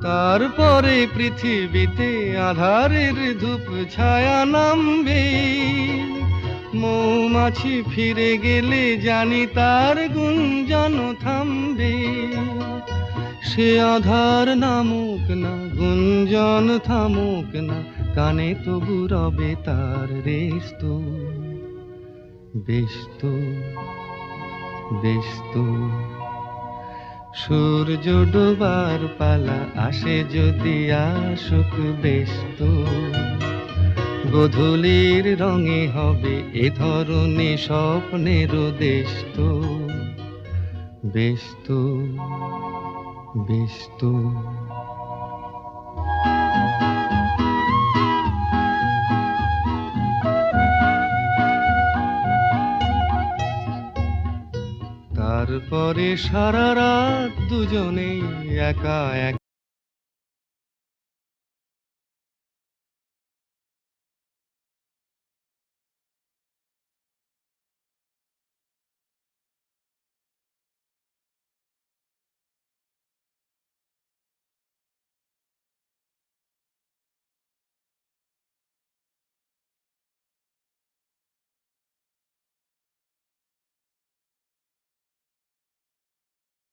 তারপরে পৃথিবীতে আধারের ধূপ ছায়া নামবে। মৌমাছি ফিরে গেলে জানি তার গুঞ্জন থামবে। সে আধার নামুক না, গুঞ্জন থামুক না, কানে তবু রবে তার রেস্তু। বেস্তু বেস্তু সূর্য ডোবার পালা আসে যদি আসুক বেস্তু। গোধূলির রঙে হবে এ ধরনী স্বপ্নের দেশ তো। বেস্তু বেস্তু তারপরে সারা রাত দুজনেই একা একা